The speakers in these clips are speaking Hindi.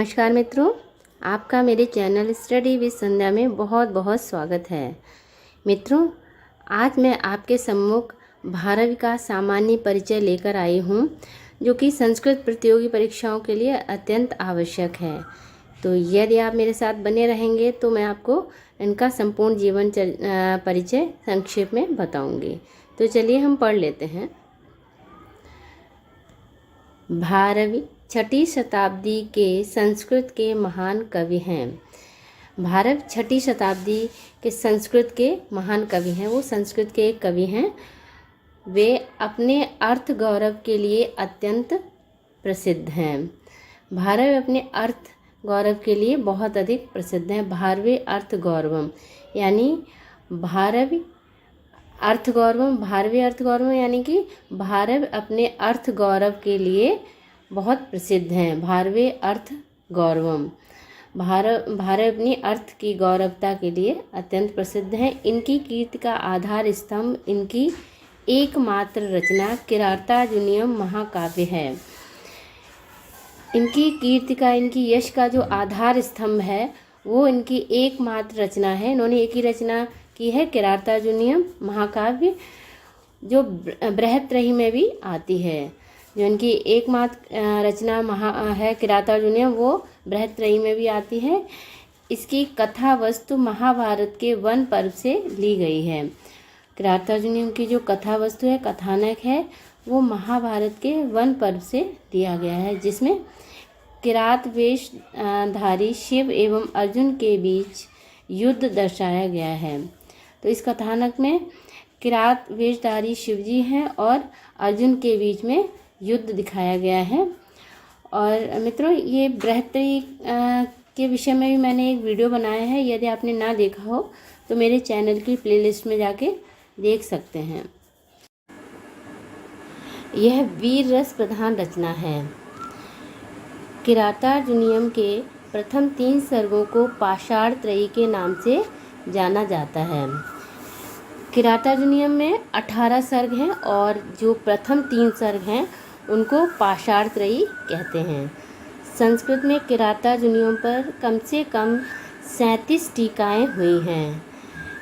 नमस्कार मित्रों, आपका मेरे चैनल स्टडी विद संध्या में बहुत बहुत स्वागत है। मित्रों, आज मैं आपके सम्मुख भारत का सामान्य परिचय लेकर आई हूँ, जो कि संस्कृत प्रतियोगी परीक्षाओं के लिए अत्यंत आवश्यक है। तो यदि आप मेरे साथ बने रहेंगे तो मैं आपको इनका संपूर्ण जीवन परिचय संक्षेप में बताऊंगी। तो चलिए हम पढ़ लेते हैं। भारवी 6ठी शताब्दी के संस्कृत के महान कवि हैं। भारत 6ठी शताब्दी के संस्कृत के महान कवि हैं। वो संस्कृत के एक कवि हैं। वे अपने अर्थ गौरव के लिए अत्यंत प्रसिद्ध हैं। भारत अपने अर्थ गौरव के लिए बहुत अधिक प्रसिद्ध हैं। भारवे अर्थ गौरवम यानी भारवी अर्थ गौरवम, भारवीय अर्थ गौरवम यानी कि भारत अपने अर्थ गौरव के लिए बहुत प्रसिद्ध हैं। भारवीय अर्थ गौरवम, भारत अपनी अर्थ की गौरवता के लिए अत्यंत प्रसिद्ध हैं। इनकी कीर्ति का आधार स्तंभ इनकी एकमात्र रचना किरातार्जुनीयम महाकाव्य है। इनकी कीर्ति का, इनकी यश का जो आधार स्तंभ है वो इनकी एकमात्र रचना है। इन्होंने एक ही रचना की है, किरातार्जुनीयम महाकाव्य, जो बृहत्त्रयी में भी आती है। जो इनकी एकमात्र रचना है किरातार्जुनीयम, वो बृहत्त्रयी में भी आती है। इसकी कथा वस्तु महाभारत के वन पर्व से ली गई है। किरातार्जुनीयम की जो कथा वस्तु है, कथानक है, वो महाभारत के वन पर्व से लिया गया है, जिसमें किरात वेशधारी शिव एवं अर्जुन के बीच युद्ध दर्शाया गया है। तो इस कथानक में किरात वेशधारी शिवजी हैं और अर्जुन के बीच में युद्ध दिखाया गया है। और मित्रों, ये बृहत्त्रयी के विषय में भी मैंने एक वीडियो बनाया है। यदि आपने ना देखा हो तो मेरे चैनल की प्लेलिस्ट में जाके देख सकते हैं। यह वीर रस प्रधान रचना है। किरातार्जुनीयम के प्रथम 3 सर्गों को पाषाण त्रयी के नाम से जाना जाता है। किरातार्जुनीयम में 18 सर्ग हैं और जो प्रथम 3 सर्ग हैं उनको पाषाण त्रयी कहते हैं। संस्कृत में किरातार्जुनीयम पर कम से कम 37 टीकाएँ हुई हैं,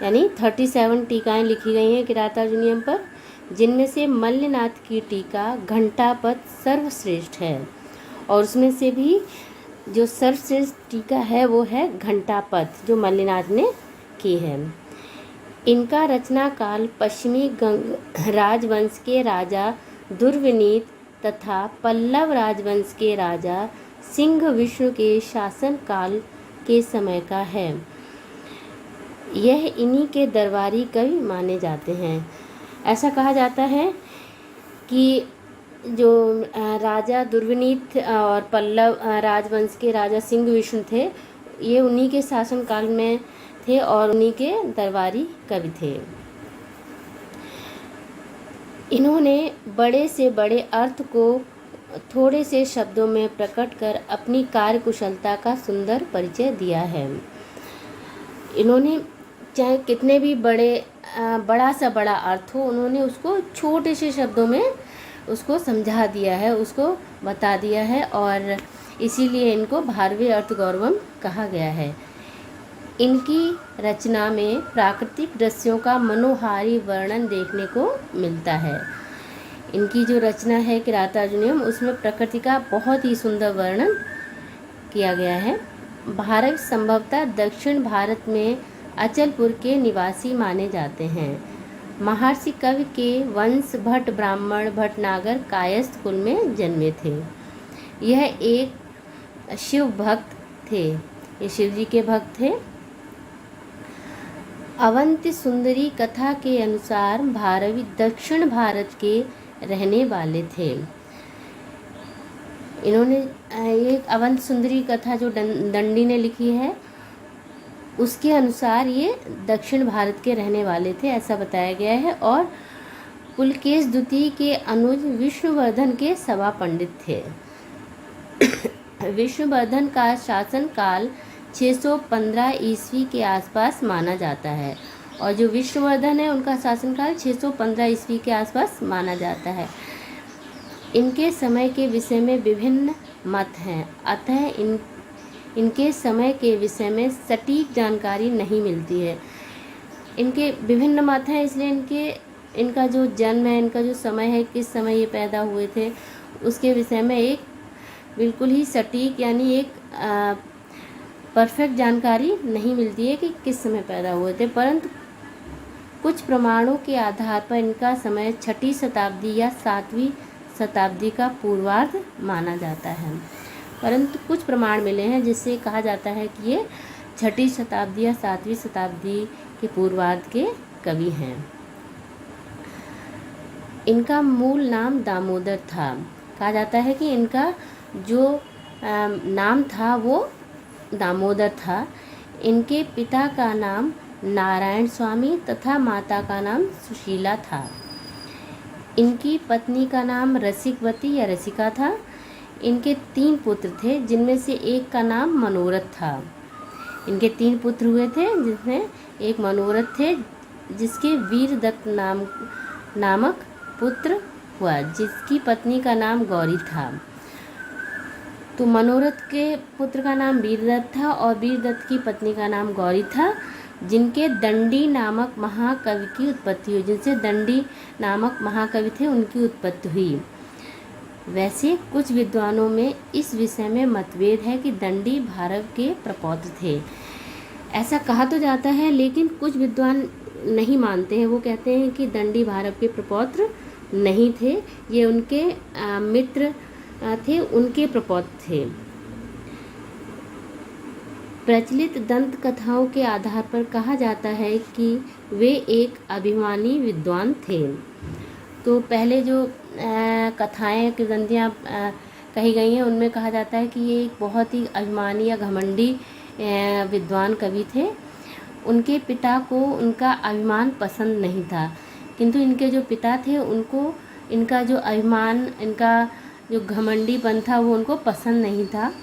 यानी 37 टीकाएँ लिखी गई हैं किरातार्जुनीयम पर, जिनमें से मल्लनाथ की टीका घंटापद सर्वश्रेष्ठ है। और उसमें से भी जो सर्वश्रेष्ठ टीका है वो है घंटापद, जो मल्लनाथ ने की है। इनका रचना काल पश्चिमी गंग राजवंश के राजा दुर्विनीत तथा पल्लव राजवंश के राजा सिंह विष्णु के शासन काल के समय का है। यह इन्हीं के दरबारी कवि माने जाते हैं। ऐसा कहा जाता है कि जो राजा दुर्विनीत और पल्लव राजवंश के राजा सिंह विष्णु थे, ये उन्हीं के शासन काल में थे और उन्हीं के दरबारी कवि थे। इन्होंने बड़े से बड़े अर्थ को थोड़े से शब्दों में प्रकट कर अपनी कार्यकुशलता का सुंदर परिचय दिया है। इन्होंने चाहे कितने भी बड़ा सा बड़ा अर्थ हो, उन्होंने उसको छोटे से शब्दों में उसको समझा दिया है, उसको बता दिया है, और इसीलिए इनको भारवीय अर्थ गौरवम कहा गया है। इनकी रचना में प्राकृतिक दृश्यों का मनोहारी वर्णन देखने को मिलता है। इनकी जो रचना है किरातार्जुनीयम, उसमें प्रकृति का बहुत ही सुंदर वर्णन किया गया है। भारत संभवतः दक्षिण भारत में अचलपुर के निवासी माने जाते हैं। महर्षि कवि के वंश भट्ट ब्राह्मण भटनागर कायस्थ कुल में जन्मे थे। यह एक शिव भक्त थे, ये शिव जी के भक्त थे। अवंति सुंदरी कथा के अनुसार भारवी दक्षिण भारत के रहने वाले थे। इन्होंने एक अवंति सुंदरी कथा जो दंडी ने लिखी है, उसके अनुसार ये दक्षिण भारत के रहने वाले थे, ऐसा बताया गया है। और पुलकेश द्वितीय के अनुज विष्णुवर्धन के सभा पंडित थे। विष्णुवर्धन का शासन काल 615 ईस्वी के आसपास माना जाता है, और जो विष्णुवर्धन है उनका शासनकाल 615 ईस्वी के आसपास माना जाता है। इनके समय के विषय में विभिन्न मत हैं, अतः इनके समय के विषय में सटीक जानकारी नहीं मिलती है। इनके विभिन्न मत हैं, इसलिए इनका जो जन्म है, इनका जो समय है, किस समय ये पैदा हुए थे, उसके विषय में एक बिल्कुल ही सटीक यानी एक परफेक्ट जानकारी नहीं मिलती है कि किस समय पैदा हुए थे। परंतु कुछ प्रमाणों के आधार पर इनका समय 6वीं शताब्दी या 7वीं शताब्दी का पूर्वार्ध माना जाता है। परंतु कुछ प्रमाण मिले हैं जिससे कहा जाता है कि ये 6वीं शताब्दी या 7वीं शताब्दी के पूर्वार्ध के कवि हैं। इनका मूल नाम दामोदर था। कहा जाता है कि इनका जो नाम था वो दामोदर था। इनके पिता का नाम नारायण स्वामी तथा माता का नाम सुशीला था। इनकी पत्नी का नाम रसिकवती या रसिका था। इनके 3 पुत्र थे, जिनमें से एक का नाम मनोरथ था। इनके 3 पुत्र हुए थे, जिसमें एक मनोरथ थे, जिसके वीरदत्त नामक पुत्र हुआ, जिसकी पत्नी का नाम गौरी था। तो मनोरथ के पुत्र का नाम वीरदत्त था और वीरदत्त की पत्नी का नाम गौरी था, जिनके दंडी नामक महाकवि की उत्पत्ति हुई। जिनसे दंडी नामक महाकवि थे, उनकी उत्पत्ति हुई। वैसे कुछ विद्वानों में इस विषय में मतभेद है कि दंडी भारव के प्रपौत्र थे। ऐसा कहा तो जाता है, लेकिन कुछ विद्वान नहीं मानते हैं। वो कहते हैं कि दंडी भारव के प्रपौत्र नहीं थे, ये उनके मित्र थे, उनके प्रपौत्र थे। प्रचलित दंत कथाओं के आधार पर कहा जाता है कि वे एक अभिमानी विद्वान थे। तो पहले जो कथाएं किंवदंतियाँ कही गई हैं, उनमें कहा जाता है कि ये एक बहुत ही अभिमानी या घमंडी विद्वान कवि थे। उनके पिता को उनका अभिमान पसंद नहीं था, किंतु इनके जो पिता थे उनको इनका जो अभिमान, इनका जो घमंडीपन था, वो उनको पसंद नहीं था।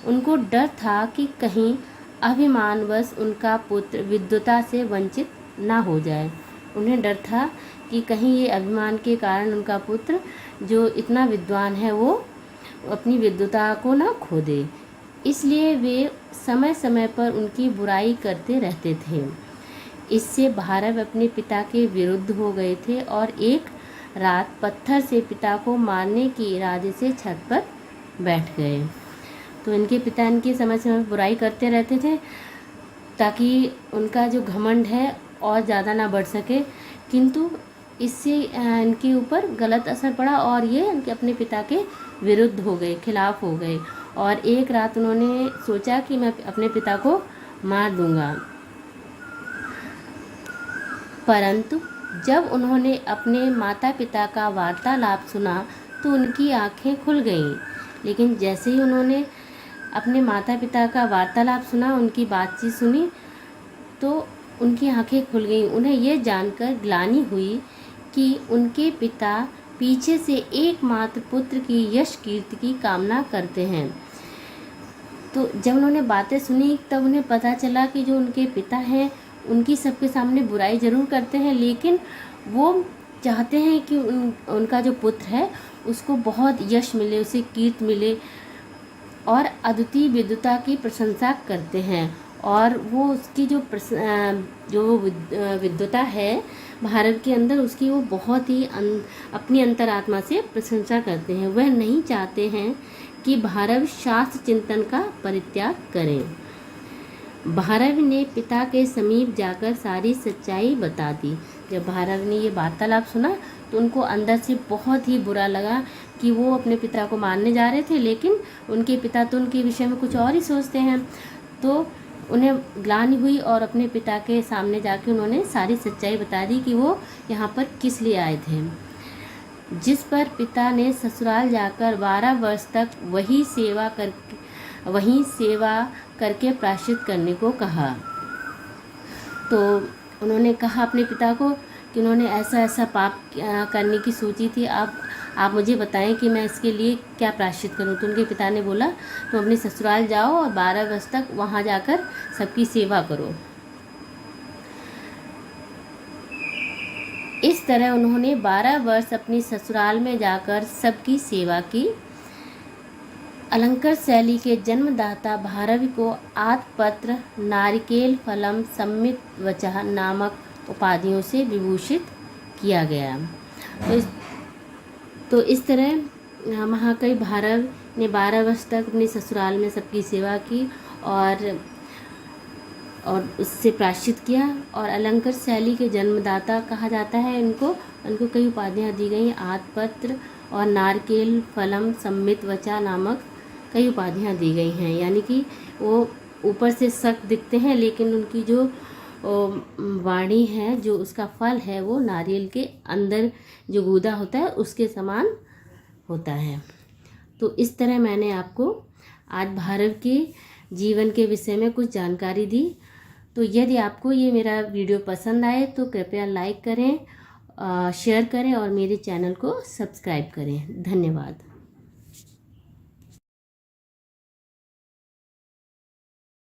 उनको डर था कि कहीं अभिमानवश उनका पुत्र विद्वता से वंचित ना हो जाए। उन्हें डर था कि कहीं ये अभिमान के कारण उनका पुत्र जो इतना विद्वान है वो अपनी विद्वता को ना खो दे। इसलिए वे समय समय पर उनकी बुराई करते रहते थे। इससे भारव अपने पिता के विरुद्ध हो गए थे और एक रात पत्थर से पिता को मारने के इरादे से छत पर बैठ गए। तो इनके पिता इनकी समय समय बुराई करते रहते थे ताकि उनका जो घमंड है और ज़्यादा ना बढ़ सके, किंतु इससे इनके ऊपर गलत असर पड़ा और ये इनके अपने पिता के विरुद्ध हो गए, खिलाफ हो गए। और एक रात उन्होंने सोचा कि मैं अपने पिता को मार दूंगा। परंतु जब उन्होंने अपने माता पिता का वार्तालाप सुना तो उनकी आंखें खुल गईं। लेकिन जैसे ही उन्होंने अपने माता पिता का वार्तालाप सुना, उनकी बातचीत सुनी, तो उनकी आंखें खुल गईं। उन्हें यह जानकर ग्लानि हुई कि उनके पिता पीछे से एकमात्र पुत्र की यश कीर्ति की कामना करते हैं। तो जब उन्होंने बातें सुनी तब उन्हें पता चला कि जो उनके पिता हैं उनकी सबके सामने बुराई ज़रूर करते हैं, लेकिन वो चाहते हैं कि उनका जो पुत्र है उसको बहुत यश मिले, उसे कीर्ति मिले और अद्वितीय विद्वता की प्रशंसा करते हैं। और वो उसकी जो विद्वता है भारत के अंदर, उसकी वो बहुत ही अपनी अंतरात्मा से प्रशंसा करते हैं। वह नहीं चाहते हैं कि भारत शास्त्र चिंतन का परित्याग करें। भारव ने पिता के समीप जाकर सारी सच्चाई बता दी। जब भारव ने ये वार्तालाप सुना तो उनको अंदर से बहुत ही बुरा लगा कि वो अपने पिता को मारने जा रहे थे, लेकिन उनके पिता तो उनके विषय में कुछ और ही सोचते हैं। तो उन्हें ग्लानि हुई और अपने पिता के सामने जाके उन्होंने सारी सच्चाई बता दी कि वो यहाँ पर किस लिए आए थे। जिस पर पिता ने ससुराल जाकर 12 वर्ष तक वहीं सेवा करके प्रायश्चित करने को कहा। तो उन्होंने कहा अपने पिता को कि उन्होंने ऐसा ऐसा पाप करने की सोची थी, आप मुझे बताएं कि मैं इसके लिए क्या प्रायश्चित करूं। तो उनके पिता ने बोला तुम अपने ससुराल जाओ और 12 वर्ष तक वहां जाकर सबकी सेवा करो। इस तरह उन्होंने 12 वर्ष अपनी ससुराल में जाकर सबकी सेवा की। अलंकृत शैली के जन्मदाता भारवी को आतपत्र, नारिकेल फलम, सम्मित वचा नामक उपाधियों से विभूषित किया गया। तो इस तरह महाकवि भारव ने 12 वर्ष तक अपने ससुराल में सबकी सेवा की और उससे प्रायश्चित किया। और अलंकृत शैली के जन्मदाता कहा जाता है उनको कई उपाधियाँ दी गई, आतपत्र और नारकेल फलम, सम्मित वचा नामक कई उपाधियाँ दी गई हैं। यानी कि वो ऊपर से सख्त दिखते हैं, लेकिन उनकी जो वाणी है, जो उसका फल है, वो नारियल के अंदर जो गूदा होता है उसके समान होता है। तो इस तरह मैंने आपको आज भारव के जीवन के विषय में कुछ जानकारी दी। तो यदि आपको ये मेरा वीडियो पसंद आए तो कृपया लाइक करें, शेयर करें और मेरे चैनल को सब्सक्राइब करें। धन्यवाद।